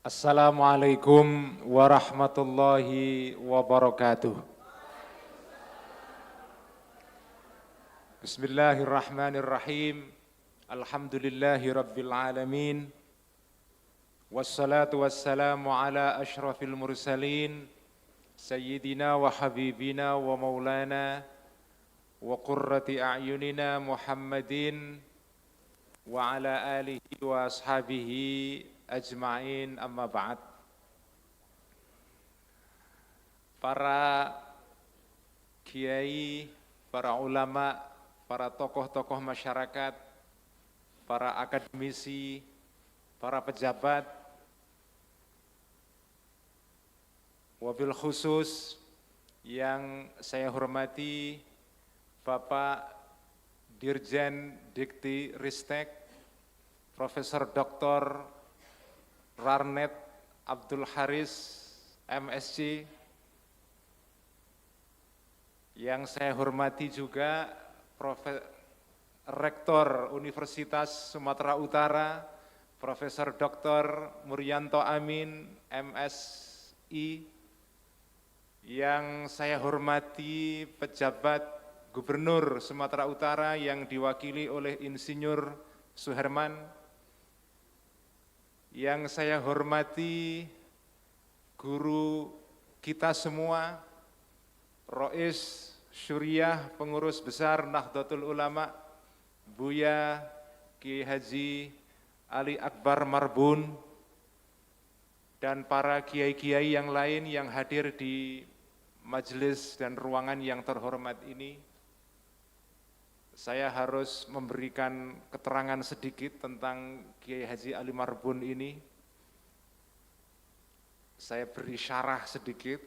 Assalamualaikum warahmatullahi wabarakatuh. Bismillahirrahmanirrahim. Alhamdulillahi rabbil alamin. Wassalatu wassalamu ala ashrafil mursalin. Sayyidina wa habibina wa maulana wa qurrati a'yunina Muhammadin wa ala alihi wa ashabihi ajma'in, amma ba'd. Para kiai, para ulama, para tokoh-tokoh masyarakat, para akademisi, para pejabat, wabil khusus yang saya hormati Bapak Dirjen Dikti Ristek Profesor Dr. Rarnet Abdul Haris MSc, yang saya hormati juga Rektor Universitas Sumatera Utara Profesor Dr. Muryanto Amin MSI, yang saya hormati pejabat Gubernur Sumatera Utara yang diwakili oleh Insinyur Suherman, yang saya hormati guru kita semua, Rois Syuriah, pengurus besar Nahdlatul Ulama, Buya Ki Haji Ali Akbar Marbun, dan para kiai-kiai yang lain yang hadir di majelis dan ruangan yang terhormat ini. Saya harus memberikan keterangan sedikit tentang Kiai Haji Ali Marbun ini. Saya beri syarah sedikit.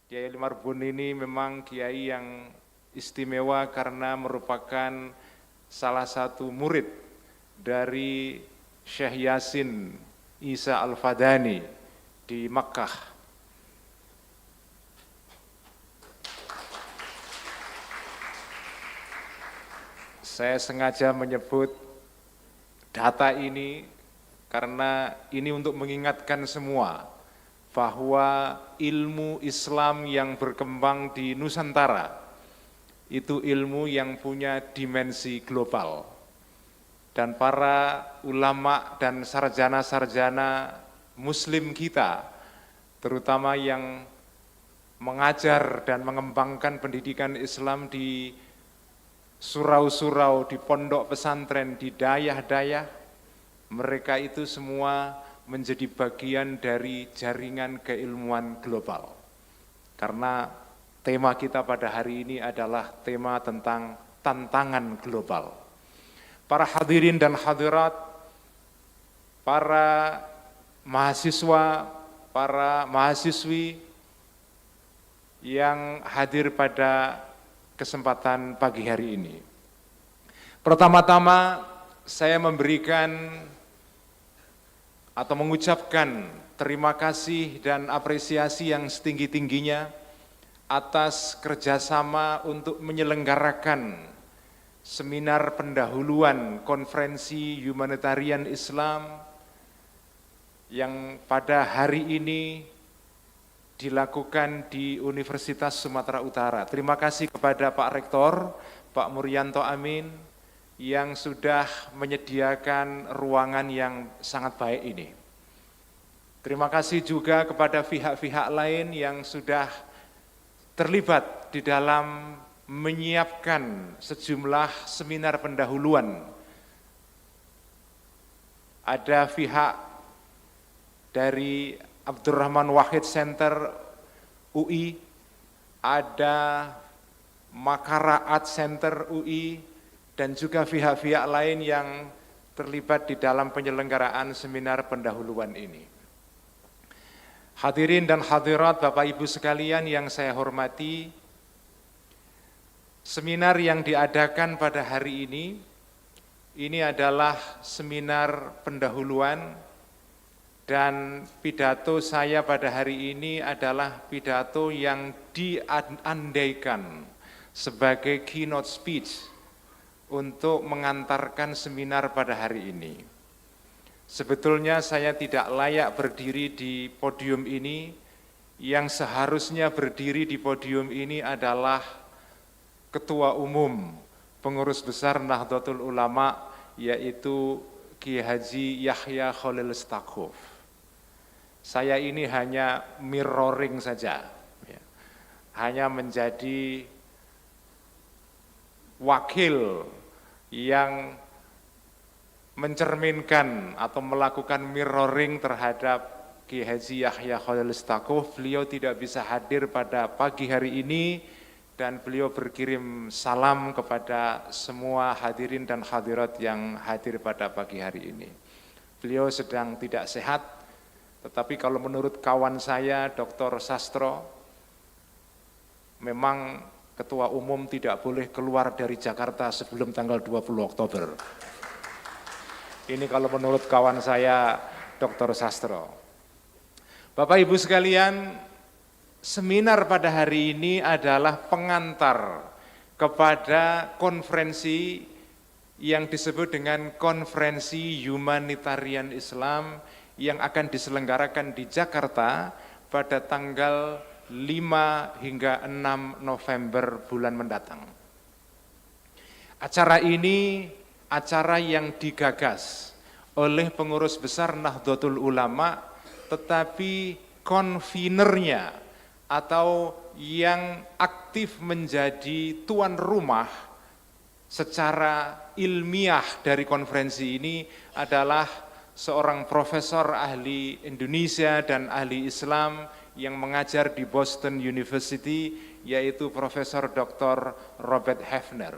Kiai Ali Marbun ini memang kiai yang istimewa karena merupakan salah satu murid dari Syekh Yasin Isa Al-Fadani di Makkah. Saya sengaja menyebut data ini karena ini untuk mengingatkan semua bahwa ilmu Islam yang berkembang di Nusantara itu ilmu yang punya dimensi global. Dan para ulama dan sarjana-sarjana Muslim kita, terutama yang mengajar dan mengembangkan pendidikan Islam di surau-surau, di pondok pesantren, di dayah-dayah, mereka itu semua menjadi bagian dari jaringan keilmuan global. Karena tema kita pada hari ini adalah tema tentang tantangan global. Para hadirin dan hadirat, para mahasiswa, para mahasiswi yang hadir pada kesempatan pagi hari ini. Pertama-tama saya memberikan atau mengucapkan terima kasih dan apresiasi yang setinggi-tingginya atas kerjasama untuk menyelenggarakan seminar pendahuluan konferensi humanitarian Islam yang pada hari ini dilakukan di Universitas Sumatera Utara. Terima kasih kepada Pak Rektor, Pak Muryanto Amin, yang sudah menyediakan ruangan yang sangat baik ini. Terima kasih juga kepada pihak-pihak lain yang sudah terlibat di dalam menyiapkan sejumlah seminar pendahuluan. Ada pihak dari Abdurrahman Wahid Center UI, ada Makara Art Center UI, dan juga pihak-pihak lain yang terlibat di dalam penyelenggaraan seminar pendahuluan ini. Hadirin dan hadirat Bapak Ibu sekalian yang saya hormati, seminar yang diadakan pada hari ini adalah seminar pendahuluan. Dan pidato saya pada hari ini adalah pidato yang diandaikan sebagai keynote speech untuk mengantarkan seminar pada hari ini. Sebetulnya saya tidak layak berdiri di podium ini, yang seharusnya berdiri di podium ini adalah Ketua Umum Pengurus Besar Nahdlatul Ulama, yaitu Kiai Haji Yahya Khalil Stakuf. Saya ini hanya mirroring saja, ya. Hanya menjadi wakil yang mencerminkan atau melakukan mirroring terhadap Kiai Haji Yahya Khalil Stakuf. Beliau tidak bisa hadir pada pagi hari ini dan beliau berkirim salam kepada semua hadirin dan hadirat yang hadir pada pagi hari ini. Beliau sedang tidak sehat, tetapi kalau menurut kawan saya Dr. Sastro, memang Ketua Umum tidak boleh keluar dari Jakarta sebelum tanggal 20 Oktober. Ini kalau menurut kawan saya Dr. Sastro. Bapak Ibu sekalian, seminar pada hari ini adalah pengantar kepada konferensi yang disebut dengan Konferensi Humanitarian Islam yang akan diselenggarakan di Jakarta pada tanggal 5 hingga 6 November bulan mendatang. Acara ini acara yang digagas oleh pengurus besar Nahdlatul Ulama, tetapi konvenernya atau yang aktif menjadi tuan rumah secara ilmiah dari konferensi ini adalah seorang profesor ahli Indonesia dan ahli Islam yang mengajar di Boston University, yaitu Profesor Dr. Robert Hefner.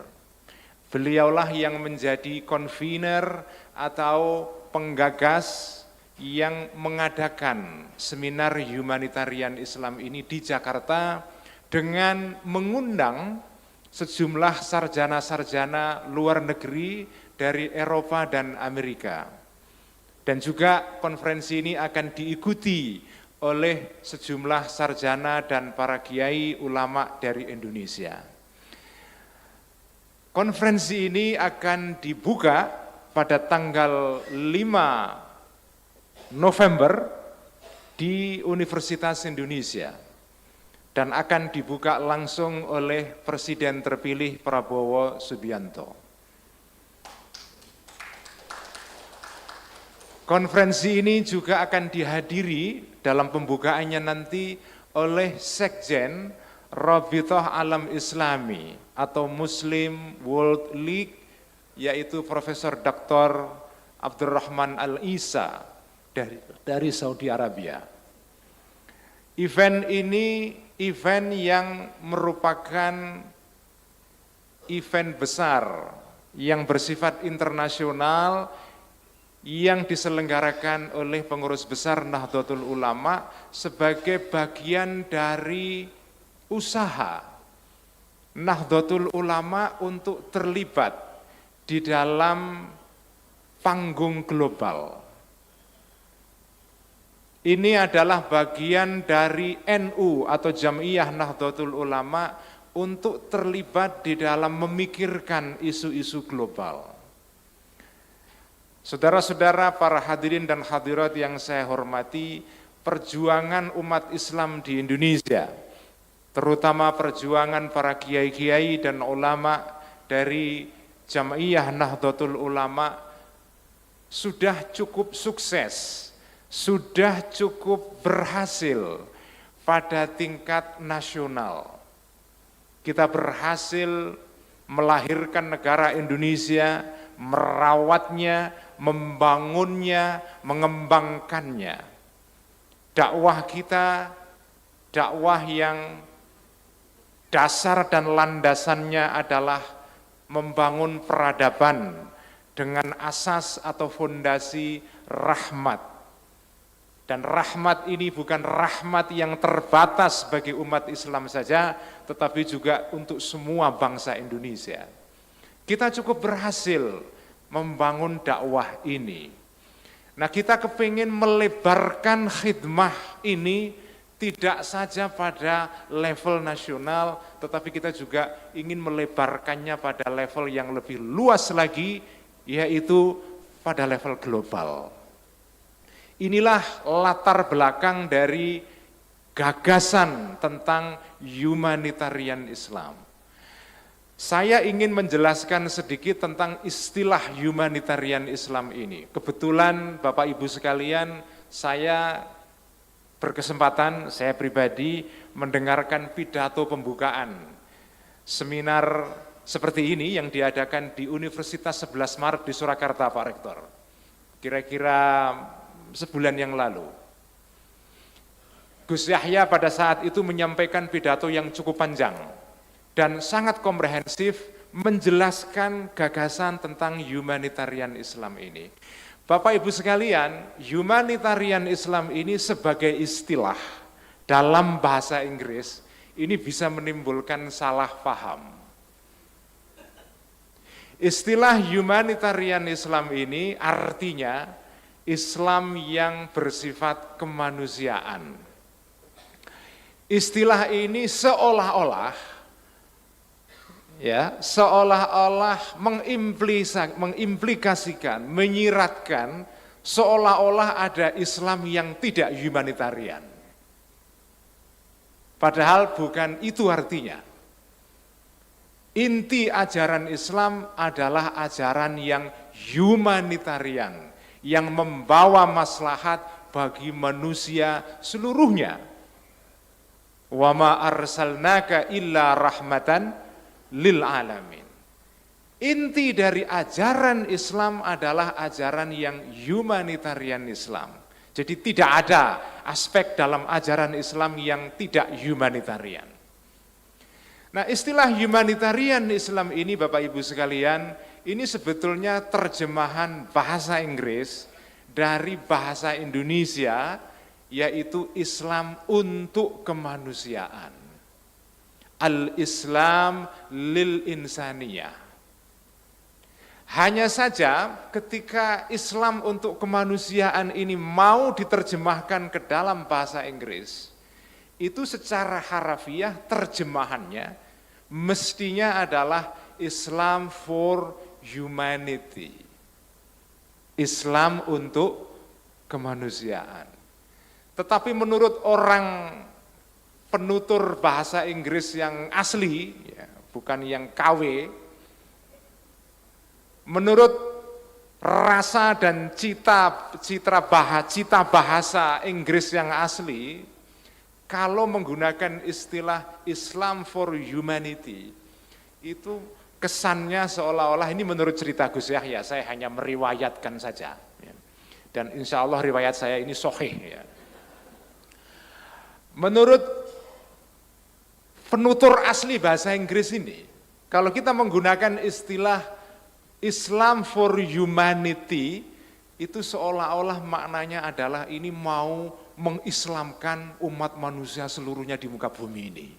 Beliaulah yang menjadi konvener atau penggagas yang mengadakan seminar humanitarian Islam ini di Jakarta dengan mengundang sejumlah sarjana-sarjana luar negeri dari Eropa dan Amerika. Dan juga konferensi ini akan diikuti oleh sejumlah sarjana dan para kiai ulama dari Indonesia. Konferensi ini akan dibuka pada tanggal 5 November di Universitas Indonesia dan akan dibuka langsung oleh Presiden terpilih Prabowo Subianto. Konferensi ini juga akan dihadiri dalam pembukaannya nanti oleh Sekjen Rabithah Alam Islami atau Muslim World League, yaitu Profesor Dr. Abdurrahman Al-Isa dari Saudi Arabia. Event ini event yang merupakan event besar yang bersifat internasional yang diselenggarakan oleh pengurus besar Nahdlatul Ulama sebagai bagian dari usaha Nahdlatul Ulama untuk terlibat di dalam panggung global. Ini adalah bagian dari NU atau Jam'iyah Nahdlatul Ulama untuk terlibat di dalam memikirkan isu-isu global. Saudara-saudara, para hadirin dan hadirat yang saya hormati, perjuangan umat Islam di Indonesia, terutama perjuangan para kiai-kiai dan ulama dari Jam'iyah Nahdlatul Ulama sudah cukup sukses, sudah cukup berhasil pada tingkat nasional. Kita berhasil melahirkan negara Indonesia, merawatnya, membangunnya, mengembangkannya. Dakwah kita, dakwah yang dasar dan landasannya adalah membangun peradaban dengan asas atau fondasi rahmat. Dan rahmat ini bukan rahmat yang terbatas bagi umat Islam saja, tetapi juga untuk semua bangsa Indonesia. Kita cukup berhasil membangun dakwah ini. Nah, kita kepingin melebarkan khidmah ini tidak saja pada level nasional, tetapi kita juga ingin melebarkannya pada level yang lebih luas lagi, yaitu pada level global. Inilah latar belakang dari gagasan tentang humanitarian Islam. Saya ingin menjelaskan sedikit tentang istilah humanitarian Islam ini. Kebetulan Bapak Ibu sekalian, saya berkesempatan, saya pribadi mendengarkan pidato pembukaan seminar seperti ini yang diadakan di Universitas 11 Maret di Surakarta, Pak Rektor. Kira-kira sebulan yang lalu. Gus Yahya pada saat itu menyampaikan pidato yang cukup panjang dan sangat komprehensif menjelaskan gagasan tentang humanitarian Islam ini. Bapak Ibu sekalian, humanitarian Islam ini sebagai istilah dalam bahasa Inggris ini bisa menimbulkan salah paham. Istilah humanitarian Islam ini artinya Islam yang bersifat kemanusiaan. Istilah ini seolah-olah mengimplikasikan, menyiratkan seolah-olah ada Islam yang tidak humanitarian. Padahal bukan itu artinya. Inti ajaran Islam adalah ajaran yang humanitarian, yang membawa maslahat bagi manusia seluruhnya. Wa ma arsalnaka illa rahmatan lil alamin. Inti dari ajaran Islam adalah ajaran yang humanitarian Islam. Jadi tidak ada aspek dalam ajaran Islam yang tidak humanitarian. Nah, istilah humanitarian Islam ini Bapak Ibu sekalian, ini sebetulnya terjemahan bahasa Inggris dari bahasa Indonesia, yaitu Islam untuk kemanusiaan. Al-Islam lil insaniyah. Hanya saja ketika Islam untuk kemanusiaan ini mau diterjemahkan ke dalam bahasa Inggris, itu secara harafiah terjemahannya mestinya adalah Islam for humanity. Islam untuk kemanusiaan. Tetapi menurut orang penutur bahasa Inggris yang asli, ya, bukan yang KW, menurut rasa dan cita bahasa Inggris yang asli, kalau menggunakan istilah Islam for humanity, itu kesannya seolah-olah, ini menurut cerita Gus Yahya, saya hanya meriwayatkan saja. Dan insya Allah riwayat saya ini sahih. Ya. Menurut penutur asli bahasa Inggris ini, kalau kita menggunakan istilah Islam for humanity, itu seolah-olah maknanya adalah ini mau mengislamkan umat manusia seluruhnya di muka bumi ini.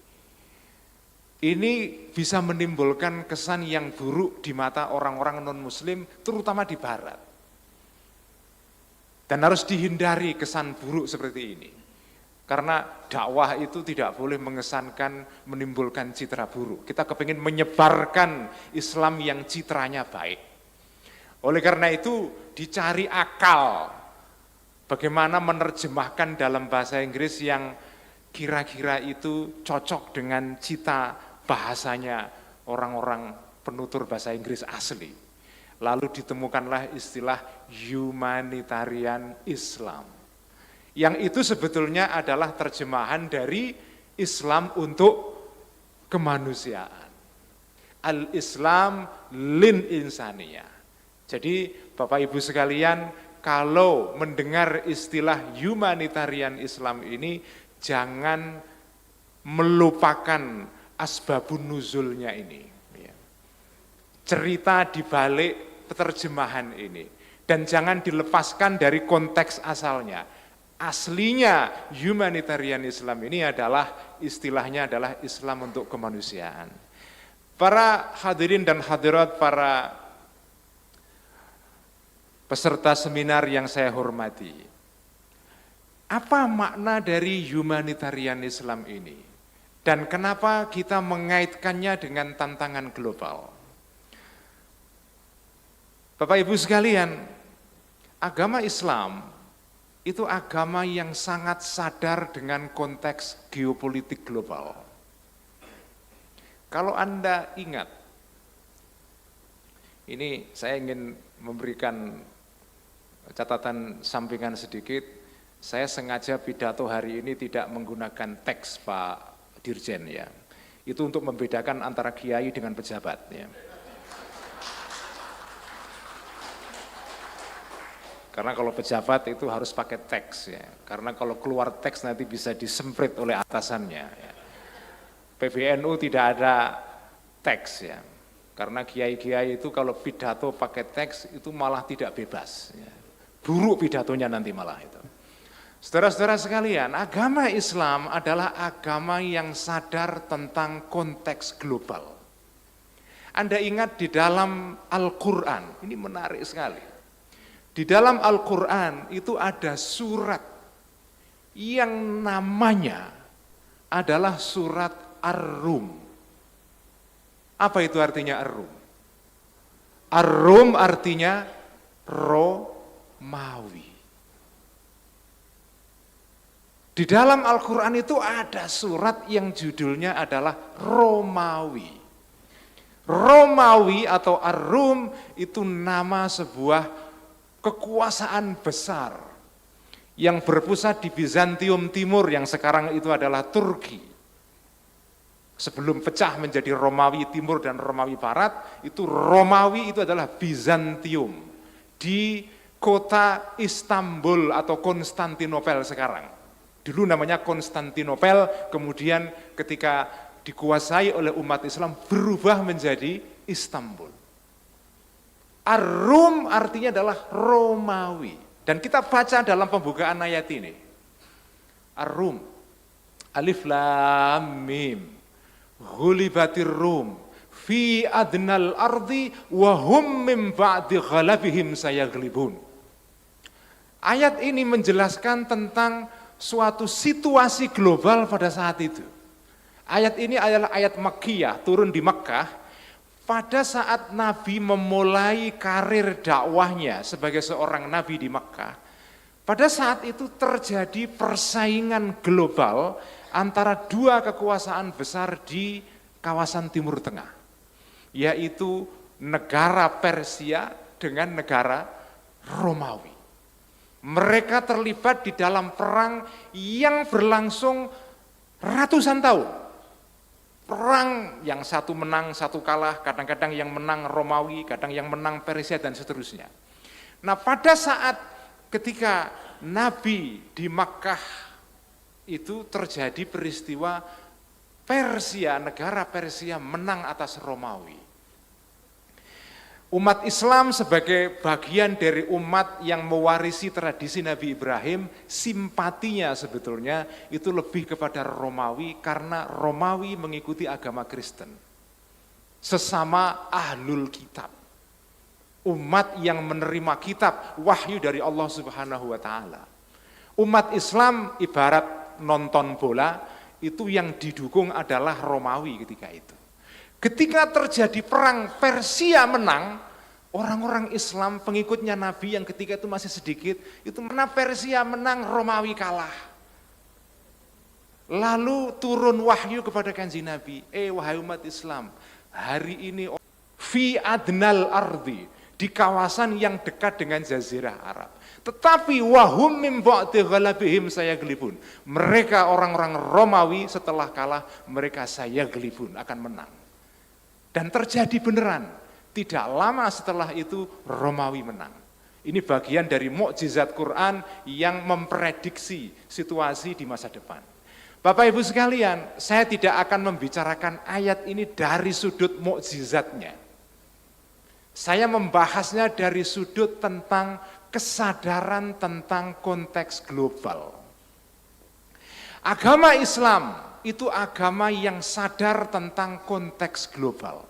Ini bisa menimbulkan kesan yang buruk di mata orang-orang non-muslim, terutama di barat. Dan harus dihindari kesan buruk seperti ini. Karena dakwah itu tidak boleh mengesankan, menimbulkan citra buruk. Kita kepingin menyebarkan Islam yang citranya baik. Oleh karena itu dicari akal bagaimana menerjemahkan dalam bahasa Inggris yang kira-kira itu cocok dengan cita bahasanya orang-orang penutur bahasa Inggris asli. Lalu ditemukanlah istilah humanitarian Islam. Yang itu sebetulnya adalah terjemahan dari Islam untuk kemanusiaan. Al-Islam lin insaniyah. Jadi Bapak Ibu sekalian, kalau mendengar istilah humanitarian Islam ini, jangan melupakan asbabun nuzulnya ini. Cerita di balik terjemahan ini. Dan jangan dilepaskan dari konteks asalnya. Aslinya humanitarian Islam ini adalah istilahnya adalah Islam untuk kemanusiaan. Para hadirin dan hadirat, para peserta seminar yang saya hormati, apa makna dari humanitarian Islam ini? Dan kenapa kita mengaitkannya dengan tantangan global? Bapak Ibu sekalian, agama Islam itu agama yang sangat sadar dengan konteks geopolitik global. Kalau Anda ingat, ini saya ingin memberikan catatan sampingan sedikit, saya sengaja pidato hari ini tidak menggunakan teks Pak Dirjen ya. Itu untuk membedakan antara kiai dengan pejabat ya. Karena kalau pejabat itu harus pakai teks ya. Karena kalau keluar teks nanti bisa disemprit oleh atasannya ya. PBNU tidak ada teks ya. Karena kiai-kiai itu kalau pidato pakai teks itu malah tidak bebas ya. Buruk pidatonya nanti malah itu. Saudara-saudara sekalian, agama Islam adalah agama yang sadar tentang konteks global. Anda ingat di dalam Al-Quran, ini menarik sekali. Di dalam Al-Quran itu ada surat yang namanya adalah surat Ar-Rum. Apa itu artinya Ar-Rum? Ar-Rum artinya Romawi. Di dalam Al-Quran itu ada surat yang judulnya adalah Romawi. Romawi atau Ar-Rum itu nama sebuah kekuasaan besar yang berpusat di Bizantium Timur yang sekarang itu adalah Turki. Sebelum pecah menjadi Romawi Timur dan Romawi Barat, itu Romawi itu adalah Bizantium di kota Istanbul atau Konstantinopel sekarang. Dulu namanya Konstantinopel, kemudian ketika dikuasai oleh umat Islam berubah menjadi Istanbul. Ar-Rum artinya adalah Romawi. Dan kita baca dalam pembukaan ayat ini. Ar-Rum, Alif Lam Mim, Ghulibatir Rum, fi adnal ardi, wa hum min ba'di ghalabihim sayaglibun. Ayat ini menjelaskan tentang suatu situasi global pada saat itu. Ayat ini adalah ayat Makkiyah, turun di Makkah. Pada saat Nabi memulai karir dakwahnya sebagai seorang Nabi di Makkah, pada saat itu terjadi persaingan global antara dua kekuasaan besar di kawasan Timur Tengah, yaitu negara Persia dengan negara Romawi. Mereka terlibat di dalam perang yang berlangsung ratusan tahun. Perang yang satu menang, satu kalah, kadang-kadang yang menang Romawi, kadang yang menang Persia dan seterusnya. Nah, pada saat ketika Nabi di Makkah itu terjadi peristiwa Persia, negara Persia menang atas Romawi. Umat Islam sebagai bagian dari umat yang mewarisi tradisi Nabi Ibrahim, simpatinya sebetulnya itu lebih kepada Romawi karena Romawi mengikuti agama Kristen. Sesama ahlul kitab. Umat yang menerima kitab, wahyu dari Allah Subhanahu wa taala. Umat Islam ibarat nonton bola, itu yang didukung adalah Romawi ketika itu. Ketika terjadi perang Persia menang, orang-orang Islam pengikutnya Nabi yang ketika itu masih sedikit, itu mana Persia menang, Romawi kalah. Lalu turun wahyu kepada kanjeng Nabi, wahai umat Islam, hari ini fi adnal ardi, di kawasan yang dekat dengan Jazirah Arab. Tetapi wahum mim ba'di ghalabihim sayaglibun. Mereka orang-orang Romawi setelah kalah, mereka sayaglibun, akan menang. Dan terjadi beneran, tidak lama setelah itu Romawi menang. Ini bagian dari mukjizat Quran yang memprediksi situasi di masa depan. Bapak Ibu sekalian, saya tidak akan membicarakan ayat ini dari sudut mukjizatnya. Saya membahasnya dari sudut tentang kesadaran tentang konteks global. Agama Islam itu agama yang sadar tentang konteks global.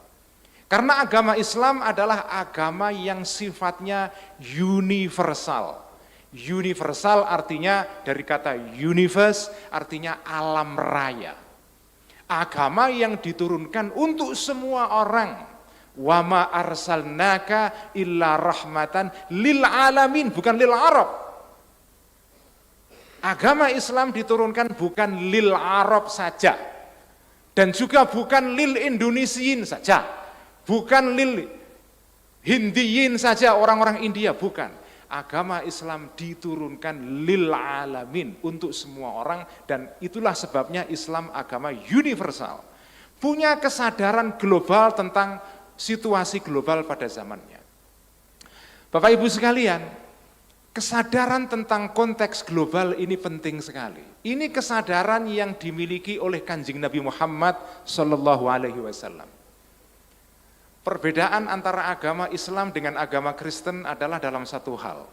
Karena agama Islam adalah agama yang sifatnya universal. Universal artinya dari kata universe artinya alam raya. Agama yang diturunkan untuk semua orang. Wa ma arsalnaka illa rahmatan lil alamin, bukan lil Arab. Agama Islam diturunkan bukan lil Arab saja, dan juga bukan lil Indonesiin saja, bukan lil Hindiyin saja, orang-orang India, bukan. Agama Islam diturunkan lil alamin, untuk semua orang, dan itulah sebabnya Islam agama universal. Punya kesadaran global tentang situasi global pada zamannya. Bapak Ibu sekalian, kesadaran tentang konteks global ini penting sekali. Ini kesadaran yang dimiliki oleh Kanjeng Nabi Muhammad Sallallahu Alaihi Wasallam. Perbedaan antara agama Islam dengan agama Kristen adalah dalam satu hal.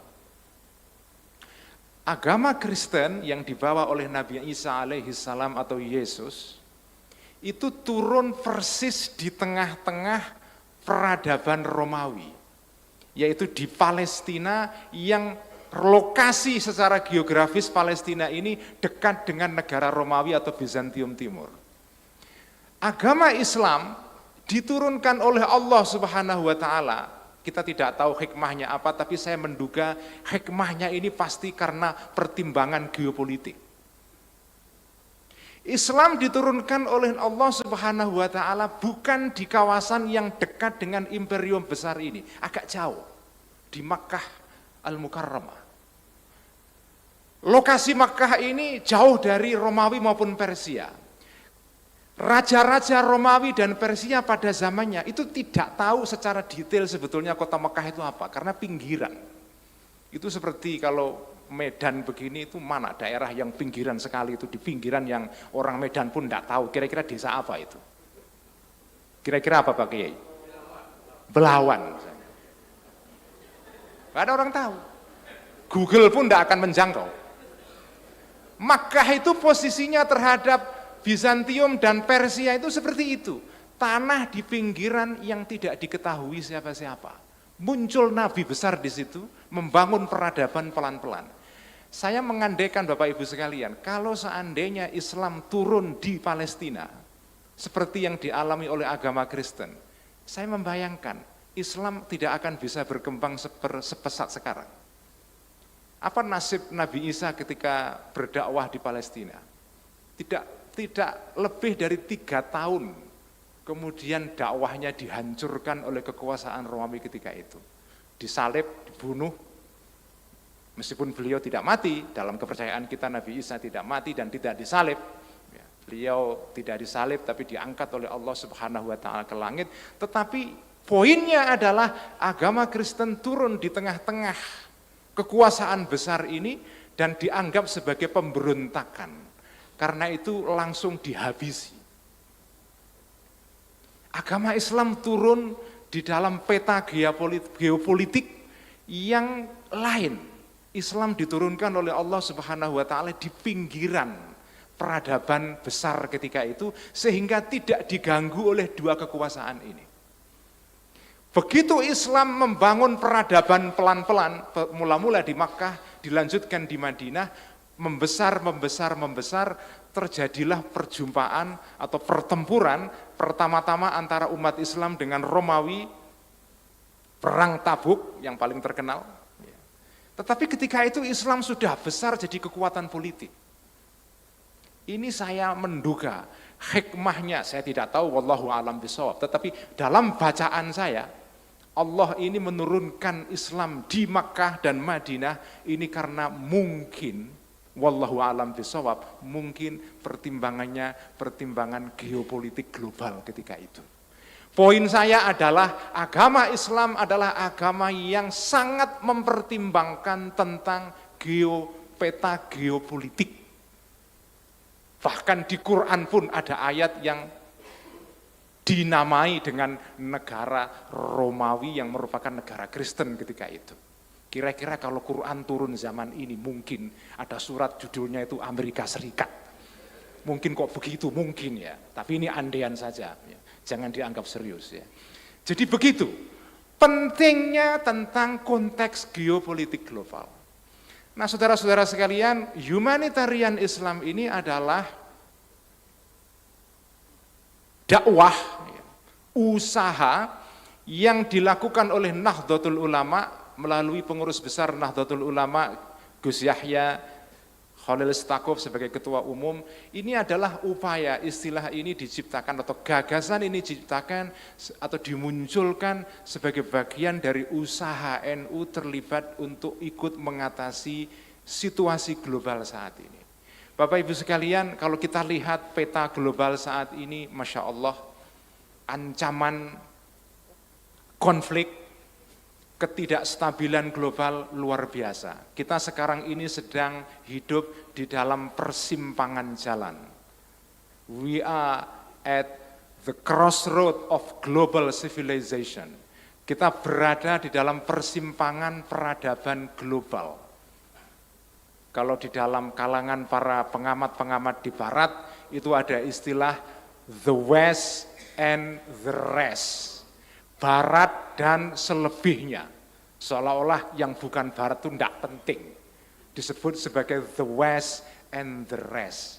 Agama Kristen yang dibawa oleh Nabi Isa alaihi salam atau Yesus itu turun persis di tengah-tengah peradaban Romawi, yaitu di Palestina, yang lokasi secara geografis Palestina ini dekat dengan negara Romawi atau Bizantium Timur. Agama Islam diturunkan oleh Allah Subhanahu wa taala. Kita tidak tahu hikmahnya apa, tapi saya menduga hikmahnya ini pasti karena pertimbangan geopolitik. Islam diturunkan oleh Allah Subhanahu wa taala bukan di kawasan yang dekat dengan imperium besar ini, agak jauh, di Makkah Al-Mukarramah. Lokasi Makkah ini jauh dari Romawi maupun Persia. Raja-raja Romawi dan Persia pada zamannya itu tidak tahu secara detail sebetulnya kota Makkah itu apa, karena pinggiran. Itu seperti kalau Medan begini, itu mana daerah yang pinggiran sekali, itu di pinggiran yang orang Medan pun tidak tahu kira-kira desa apa itu. Kira-kira apa Pak Kiai? Belawan misalnya. Gak ada orang tahu. Google pun tidak akan menjangkau. Makkah itu posisinya terhadap Bizantium dan Persia itu seperti itu. Tanah di pinggiran yang tidak diketahui siapa-siapa. Muncul nabi besar di situ, membangun peradaban pelan-pelan. Saya mengandaikan Bapak Ibu sekalian, kalau seandainya Islam turun di Palestina, seperti yang dialami oleh agama Kristen, saya membayangkan Islam tidak akan bisa berkembang sepesat sekarang. Apa nasib Nabi Isa ketika berdakwah di Palestina? Tidak lebih dari 3 tahun kemudian dakwahnya dihancurkan oleh kekuasaan Romawi ketika itu. Disalib, dibunuh, meskipun beliau tidak mati, dalam kepercayaan kita Nabi Isa tidak mati dan tidak disalib. Beliau tidak disalib tapi diangkat oleh Allah Subhanahu wa taala ke langit. Tetapi poinnya adalah agama Kristen turun di tengah-tengah kekuasaan besar ini dan dianggap sebagai pemberontakan. Karena itu langsung dihabisi. Agama Islam turun di dalam peta geopolitik yang lain. Islam diturunkan oleh Allah Subhanahu wa taala di pinggiran peradaban besar ketika itu, sehingga tidak diganggu oleh 2 kekuasaan ini. Begitu Islam membangun peradaban pelan-pelan, mula-mula di Makkah, dilanjutkan di Madinah, membesar, terjadilah perjumpaan atau pertempuran pertama-tama antara umat Islam dengan Romawi, perang Tabuk yang paling terkenal. Tetapi ketika itu Islam sudah besar jadi kekuatan politik. Ini saya menduga hikmahnya, saya tidak tahu, wallahu a'lam bishawab, tetapi dalam bacaan saya, Allah ini menurunkan Islam di Makkah dan Madinah ini karena mungkin, wallahu a'lam bishawab, mungkin pertimbangan geopolitik global ketika itu. Poin saya adalah agama Islam adalah agama yang sangat mempertimbangkan tentang peta geopolitik. Bahkan di Quran pun ada ayat yang dinamai dengan negara Romawi yang merupakan negara Kristen ketika itu. Kira-kira kalau Quran turun zaman ini mungkin ada surat judulnya itu Amerika Serikat. Mungkin kok begitu, mungkin ya. Tapi ini andaian saja ya. Jangan dianggap serius ya. Jadi begitu pentingnya tentang konteks geopolitik global. Nah saudara-saudara sekalian, humanitarian Islam ini adalah dakwah, usaha yang dilakukan oleh Nahdlatul Ulama melalui pengurus besar Nahdlatul Ulama Gus Yahya Khalil Stakuf sebagai ketua umum, ini adalah upaya istilah ini diciptakan atau gagasan ini diciptakan atau dimunculkan sebagai bagian dari usaha NU terlibat untuk ikut mengatasi situasi global saat ini. Bapak Ibu sekalian, kalau kita lihat peta global saat ini, Masya Allah, ancaman konflik, ketidakstabilan global luar biasa. Kita sekarang ini sedang hidup di dalam persimpangan jalan. We are at the crossroad of global civilization. Kita berada di dalam persimpangan peradaban global. Kalau di dalam kalangan para pengamat-pengamat di barat, itu ada istilah the West and the rest. Barat dan selebihnya, seolah-olah yang bukan barat itu tidak penting, disebut sebagai the West and the rest.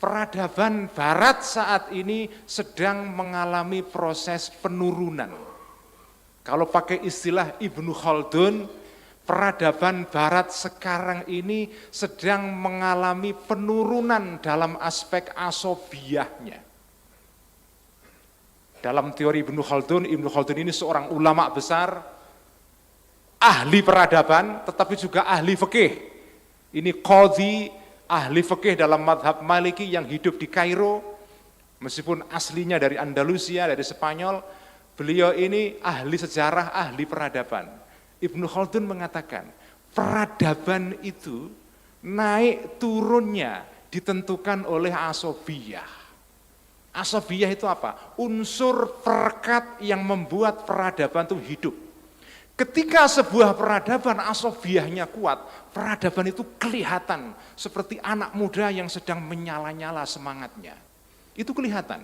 Peradaban barat saat ini sedang mengalami proses penurunan. Kalau pakai istilah Ibnu Khaldun, peradaban barat sekarang ini sedang mengalami penurunan dalam aspek asobiyahnya. Dalam teori Ibnu Khaldun ini seorang ulama besar, ahli peradaban, tetapi juga ahli fikih. Ini qadhi, ahli fikih dalam madhab Maliki yang hidup di Kairo, meskipun aslinya dari Andalusia, dari Spanyol, beliau ini ahli sejarah, ahli peradaban. Ibnu Khaldun mengatakan, peradaban itu naik turunnya ditentukan oleh asobiyah. Asobiyah itu apa? Unsur perekat yang membuat peradaban itu hidup. Ketika sebuah peradaban asobiyahnya kuat, peradaban itu kelihatan seperti anak muda yang sedang menyala-nyala semangatnya. Itu kelihatan.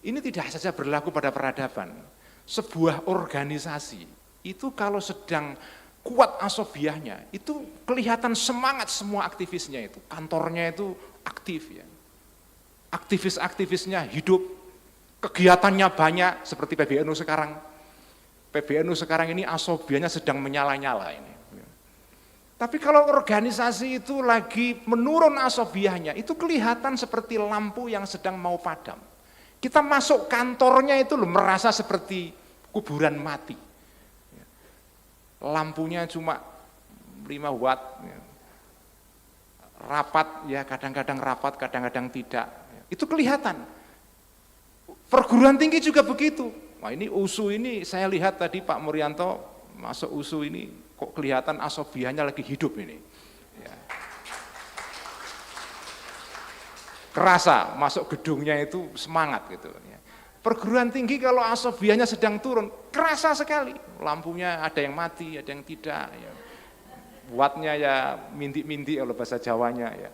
Ini tidak saja berlaku pada peradaban. Sebuah organisasi itu kalau sedang kuat asobiyahnya, itu kelihatan semangat semua aktivisnya itu. Kantornya itu aktif ya. Aktivis-aktivisnya hidup, kegiatannya banyak seperti PBNU sekarang. PBNU sekarang ini asobianya sedang menyala-nyala ini. Tapi kalau organisasi itu lagi menurun asobiahnya, itu kelihatan seperti lampu yang sedang mau padam. Kita masuk kantornya itu merasa seperti kuburan mati. Lampunya cuma 5 watt. Rapat ya kadang-kadang rapat, kadang-kadang tidak. Itu kelihatan. Perguruan tinggi juga begitu. Wah ini USU ini saya lihat tadi Pak Muryanto masuk USU ini kok kelihatan asobiahnya lagi hidup ini. Ya. Kerasa masuk gedungnya itu semangat gitu. Ya. Perguruan tinggi kalau asobiahnya sedang turun, kerasa sekali. Lampunya ada yang mati, ada yang tidak. Ya. Wattnya ya minti-minti kalau bahasa Jawanya ya.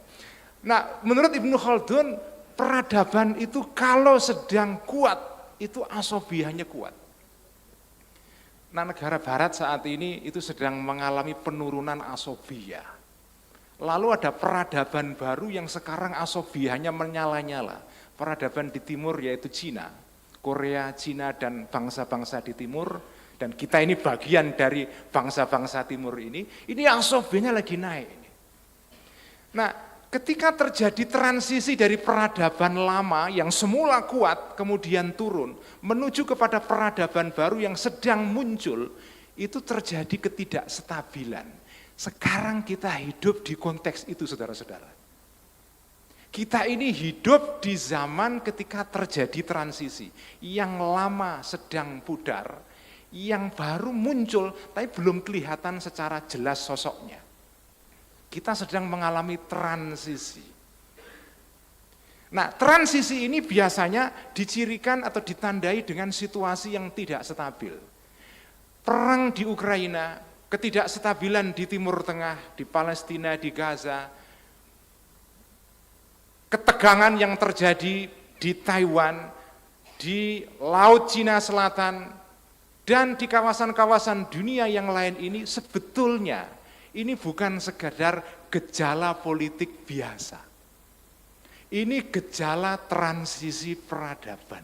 Nah menurut Ibnu Khaldun, peradaban itu kalau sedang kuat, itu asobiyahnya kuat. Nah negara barat saat ini itu sedang mengalami penurunan asobiyah. Lalu ada peradaban baru yang sekarang asobiyahnya menyala-nyala. Peradaban di timur yaitu Cina, Korea, Cina dan bangsa-bangsa di timur. Dan kita ini bagian dari bangsa-bangsa timur ini asobiyahnya lagi naik. Nah ketika terjadi transisi dari peradaban lama yang semula kuat kemudian turun menuju kepada peradaban baru yang sedang muncul, itu terjadi ketidakstabilan. Sekarang kita hidup di konteks itu saudara-saudara. Kita ini hidup di zaman ketika terjadi transisi, yang lama sedang pudar, yang baru muncul tapi belum kelihatan secara jelas sosoknya. Kita sedang mengalami transisi. Nah, transisi ini biasanya dicirikan atau ditandai dengan situasi yang tidak stabil. Perang di Ukraina, ketidakstabilan di Timur Tengah, di Palestina, di Gaza, ketegangan yang terjadi di Taiwan, di Laut Cina Selatan, dan di kawasan-kawasan dunia yang lain ini sebetulnya ini bukan sekadar gejala politik biasa. Ini gejala transisi peradaban.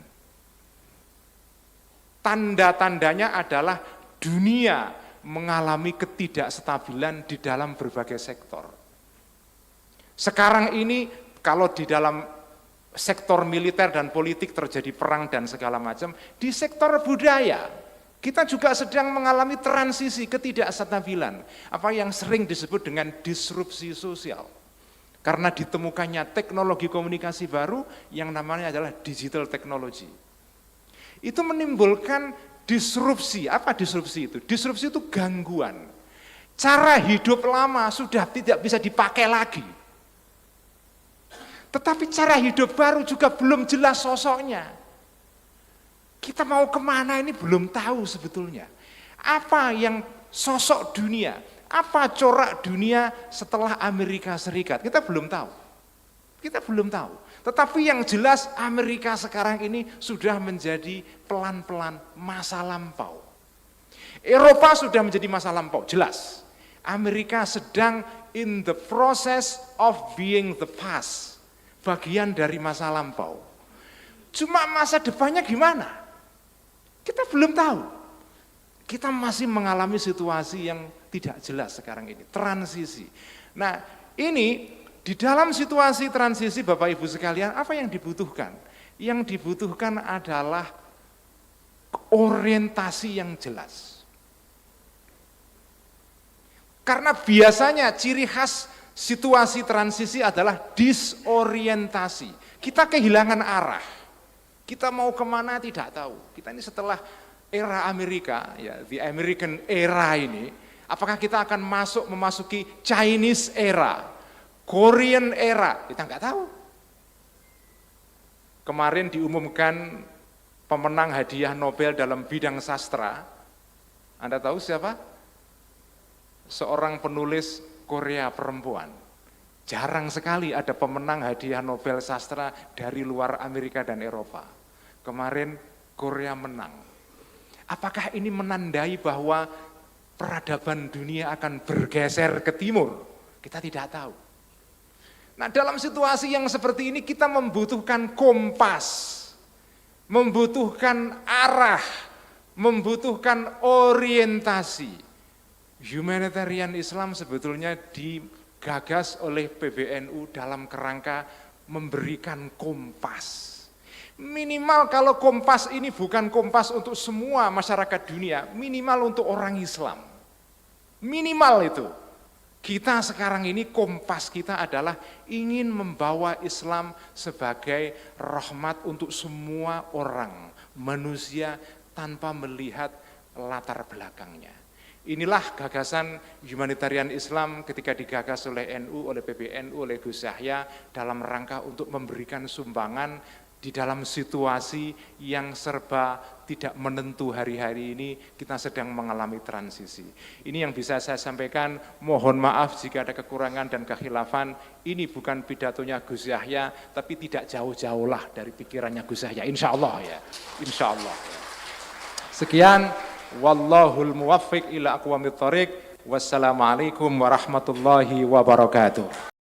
Tanda-tandanya adalah dunia mengalami ketidakstabilan di dalam berbagai sektor. Sekarang ini kalau di dalam sektor militer dan politik terjadi perang dan segala macam, di sektor budaya kita juga sedang mengalami transisi ketidakstabilan, apa yang sering disebut dengan disrupsi sosial. Karena ditemukannya teknologi komunikasi baru yang namanya adalah digital technology. Itu menimbulkan disrupsi. Apa disrupsi itu? Disrupsi itu gangguan. Cara hidup lama sudah tidak bisa dipakai lagi. Tetapi cara hidup baru juga belum jelas sosoknya. Kita mau kemana ini belum tahu sebetulnya. Apa yang sosok dunia, apa corak dunia setelah Amerika Serikat, kita belum tahu. Kita belum tahu. Tetapi yang jelas Amerika sekarang ini sudah menjadi pelan-pelan masa lampau. Eropa sudah menjadi masa lampau, jelas. Amerika sedang in the process of being the past, bagian dari masa lampau. Cuma masa depannya gimana? Kita belum tahu. Kita masih mengalami situasi yang tidak jelas sekarang ini, transisi. Nah, ini di dalam situasi transisi Bapak Ibu sekalian, apa yang dibutuhkan? Yang dibutuhkan adalah orientasi yang jelas. Karena biasanya ciri khas situasi transisi adalah disorientasi. Kita kehilangan arah. Kita mau kemana tidak tahu. Kita ini setelah era Amerika, ya, the American era ini, apakah kita akan memasuki Chinese era, Korean era? Kita nggak tahu. Kemarin diumumkan pemenang hadiah Nobel dalam bidang sastra. Anda tahu siapa? Seorang penulis Korea perempuan. Jarang sekali ada pemenang hadiah Nobel sastra dari luar Amerika dan Eropa. Kemarin Korea menang. Apakah ini menandai bahwa peradaban dunia akan bergeser ke timur? Kita tidak tahu. Nah, dalam situasi yang seperti ini kita membutuhkan kompas, membutuhkan arah, membutuhkan orientasi. Humanitarian Islam sebetulnya digagas oleh PBNU dalam kerangka memberikan kompas. Minimal kalau kompas ini bukan kompas untuk semua masyarakat dunia, minimal untuk orang Islam. Minimal itu. Kita sekarang ini kompas kita adalah ingin membawa Islam sebagai rahmat untuk semua orang, manusia tanpa melihat latar belakangnya. Inilah gagasan humanitarian Islam ketika digagas oleh NU, oleh PBNU, oleh Gus Yahya dalam rangka untuk memberikan sumbangan di dalam situasi yang serba tidak menentu hari-hari ini. Kita sedang mengalami transisi. Ini yang bisa saya sampaikan, mohon maaf jika ada kekurangan dan kekhilafan. Ini bukan pidatonya Gus Yahya, tapi tidak jauh-jauh lah dari pikirannya Gus Yahya, insya Allah ya, insya Allah. Sekian, wallahul muwaffiq ila aqwamit thoriq. Wassalamualaikum warahmatullahi wabarakatuh.